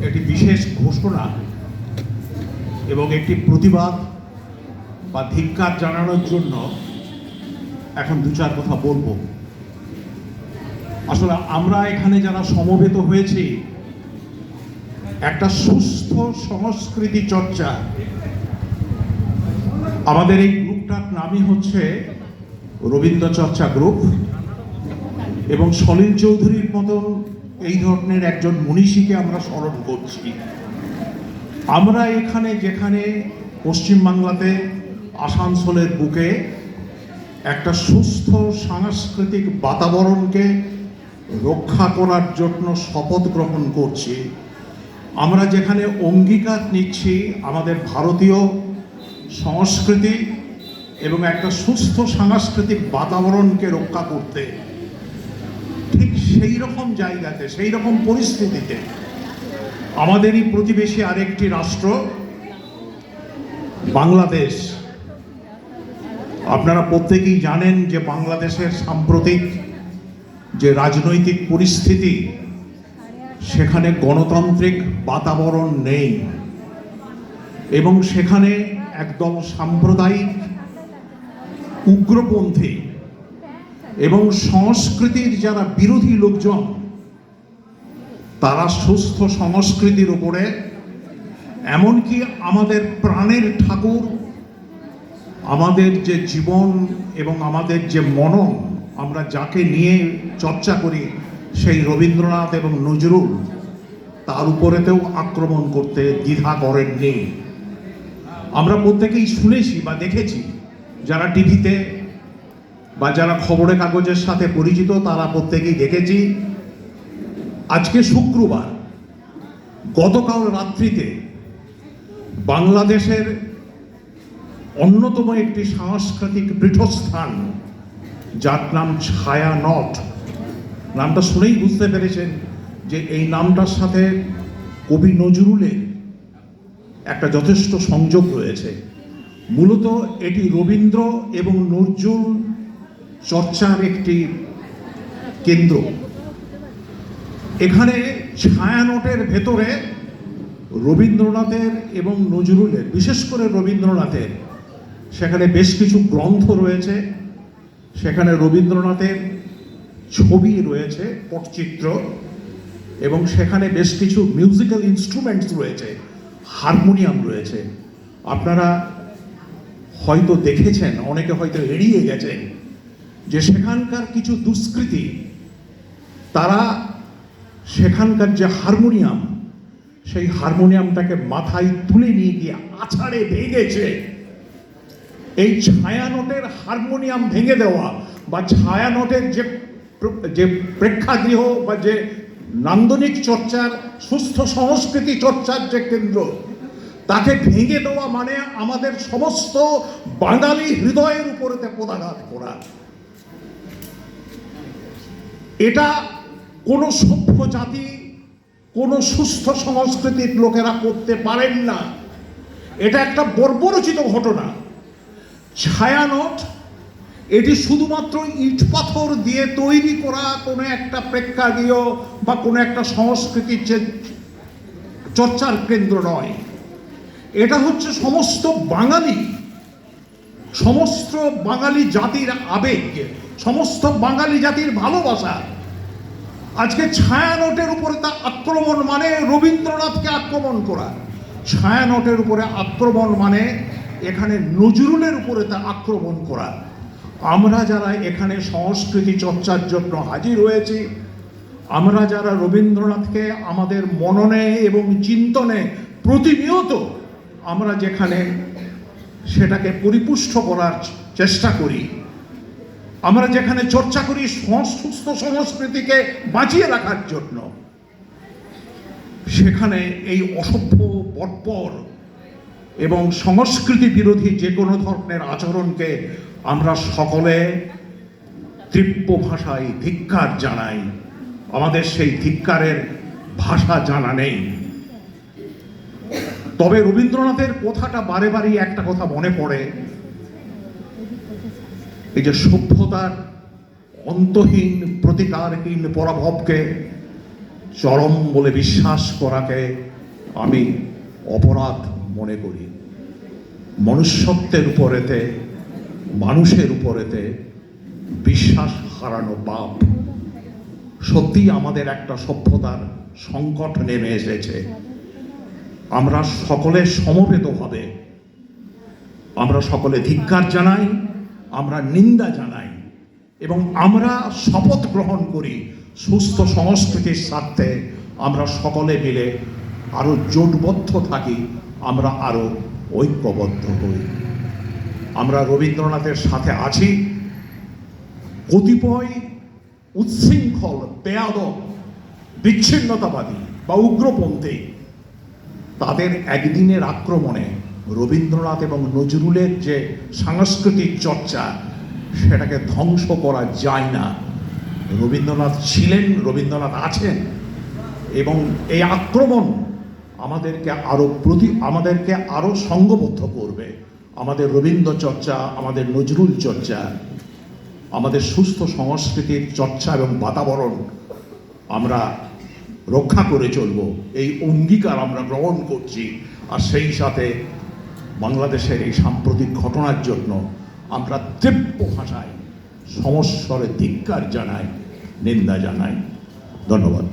একটি বিশেষ ঘোষণা এবং একটি প্রতিবাদ বা ধিক্কার জানানোর জন্য এখন দু চার কথা বলবো। আসলে আমরা এখানে যারা সমবেত হয়েছি একটা সুস্থ সংস্কৃতি চর্চা, আমাদের এই গ্রুপটার নামই হচ্ছে রবীন্দ্র চর্চা গ্রুপ, এবং সলিল চৌধুরীর মতন এই ধরনের একজন মনীষীকে আমরা স্মরণ করছি। আমরা এখানে যেখানে পশ্চিমবাংলাতে আসানসোলের বুকে একটা সুস্থ সাংস্কৃতিক বাতাবরণকে রক্ষা করার জন্য শপথ গ্রহণ করছি, আমরা যেখানে অঙ্গীকার নিচ্ছি আমাদের ভারতীয় সংস্কৃতি এবং একটা সুস্থ সাংস্কৃতিক বাতাবরণকে রক্ষা করতে, ঠিক সেই রকম জায়গাতে, সেই রকম পরিস্থিতিতে আমাদেরই প্রতিবেশী আরেকটি রাষ্ট্র বাংলাদেশ। আপনারা প্রত্যেকেই জানেন যে বাংলাদেশের সাম্প্রতিক যে রাজনৈতিক পরিস্থিতি, সেখানে গণতান্ত্রিক বাতাবরণ নেই এবং সেখানে একদম সাম্প্রদায়িক, উগ্রপন্থী এবং সংস্কৃতির যারা বিরোধী লোকজন, তারা সুস্থ সংস্কৃতির উপরে, এমনকি আমাদের প্রাণের ঠাকুর, আমাদের যে জীবন এবং আমাদের যে মনন, আমরা যাকে নিয়ে চর্চা করি সেই রবীন্দ্রনাথ এবং নজরুল, তার উপরেতেও আক্রমণ করতে দ্বিধা করেননি। আমরা প্রত্যেকেই শুনেছি বা দেখেছি, যারা টিভিতে বা যারা খবরের কাগজের সাথে পরিচিত তারা প্রত্যেকেই দেখেছি। আজকে শুক্রবার, গতকাল রাত্রিতে বাংলাদেশের অন্যতম একটি সাংস্কৃতিক পীঠস্থান, যার নাম ছায়ানট, নামটা শুনেই বুঝতে পেরেছেন যে এই নামটার সাথে কবি নজরুলের একটা যথেষ্ট সংযোগ রয়েছে। মূলত এটি রবীন্দ্র এবং নজরুল চর্চার একটি কেন্দ্র। এখানে ছায়ানটের ভেতরে রবীন্দ্রনাথের এবং নজরুলের, বিশেষ করে রবীন্দ্রনাথের, সেখানে বেশ কিছু গ্রন্থ রয়েছে, সেখানে রবীন্দ্রনাথের ছবি রয়েছে, পটচিত্র, এবং সেখানে বেশ কিছু মিউজিক্যাল ইনস্ট্রুমেন্টস রয়েছে, হারমোনিয়াম রয়েছে। আপনারা হয়তো দেখেছেন, অনেকে হয়তো এড়িয়ে গেছেন, যে সেখানকার কিছু দুষ্কৃতী তারা সেখানকার যে হারমোনিয়াম, সেই হারমোনিয়ামটাকে মাথায় তুলে নিয়ে গিয়ে আছাড়ে ভেঙেছে। এই ছায়ানটের হারমোনিয়াম ভেঙে দেওয়া বা ছায়ানটের যে প্রেক্ষাগৃহ বা যে নান্দনিক চর্চার, সুস্থ সংস্কৃতি চর্চার যে কেন্দ্র, তাকে ভেঙে দেওয়া মানে আমাদের সমস্ত বাঙালি হৃদয়ের উপরেতে পদাঘাত করা। এটা কোনো সভ্য জাতি, কোনো সুস্থ সংস্কৃতির লোকেরা করতে পারেন না। এটা একটা বর্বরচিত ঘটনা। ছায়ানট এটি শুধুমাত্র ইট পাথর দিয়ে তৈরি করা কোনো একটা প্রেক্ষাগৃহ বা কোনো একটা সংস্কৃতির যে চর্চার কেন্দ্র নয়। এটা হচ্ছে সমস্ত বাঙালি জাতির আবেগ, সমস্ত বাঙালি জাতির ভালোবাসা। আজকে ছায়ানটের উপরে তা আক্রমণ মানে রবীন্দ্রনাথকে আক্রমণ করা, ছায়ানটের উপরে আক্রমণ মানে এখানে নজরুলের উপরে তা আক্রমণ করা। আমরা যারা এখানে সংস্কৃতি চর্চার জন্য হাজির হয়েছি, আমরা যারা রবীন্দ্রনাথকে আমাদের মননে এবং চিন্তনে প্রতিনিয়ত আমরা যেখানে সেটাকে পরিপুষ্ট করার চেষ্টা করি, আমরা যেখানে চর্চা করি সুস্থ সংস্কৃতিকে বাঁচিয়ে রাখার জন্য, সেখানে এই অসভ্য, বর্বর এবং সংস্কৃতি বিরোধী যে কোনো ধরনের আচরণকে আমরা সকলে তীব্র ভাষায় ধিক্কার জানাই। আমাদের সেই ধিক্কারের ভাষা জানা নেই। তবে রবীন্দ্রনাথের কথাটা বারে বারে একটা কথা মনে পড়ে, এই যে সভ্যতার অন্তহীন, প্রতিকারহীন পরাভবকে চরম বলে বিশ্বাস করাকে আমি অপরাধ মনে করি। মনুষ্যত্বের উপরেতে, মানুষের উপরেতে বিশ্বাস হারানো পাপ। সত্যি আমাদের একটা সভ্যতার সংকট নেমে এসেছে। আমরা সকলে সমবেতভাবে, আমরা সকলে ধিক্কার জানাই, আমরা নিন্দা জানাই এবং আমরা শপথ গ্রহণ করি সুস্থ সংস্কৃতির স্বার্থে আমরা সকলে মিলে আরো জোটবদ্ধ থাকি, আমরা আরো ঐক্যবদ্ধ হই। আমরা রবীন্দ্রনাথের সাথে আছি। কতিপয় উচ্ছৃঙ্খল, বেয়াদব, বিচ্ছিন্নতাবাদী বা উগ্রপন্থী তাদের একদিনের আক্রমণে রবীন্দ্রনাথ এবং নজরুলের যে সাংস্কৃতিক চর্চা সেটাকে ধ্বংস করা যায় না। রবীন্দ্রনাথ ছিলেন, রবীন্দ্রনাথ আছেন এবং এই আক্রমণ আমাদেরকে আরো সঙ্গবদ্ধ করবে। আমাদের রবীন্দ্র চর্চা, আমাদের নজরুল চর্চা, আমাদের সুস্থ সংস্কৃতির চর্চা এবং বাতাবরণ আমরা রক্ষা করে চলব, এই অঙ্গীকার আমরা গ্রহণ করছি। আর সেই সাথে বাংলাদেশের এই সাম্প্রতিক ঘটনার জন্য আমরা তীব্র ভাষায় সমস্বরে ধিক্কার জানাই, নিন্দা জানাই। ধন্যবাদ।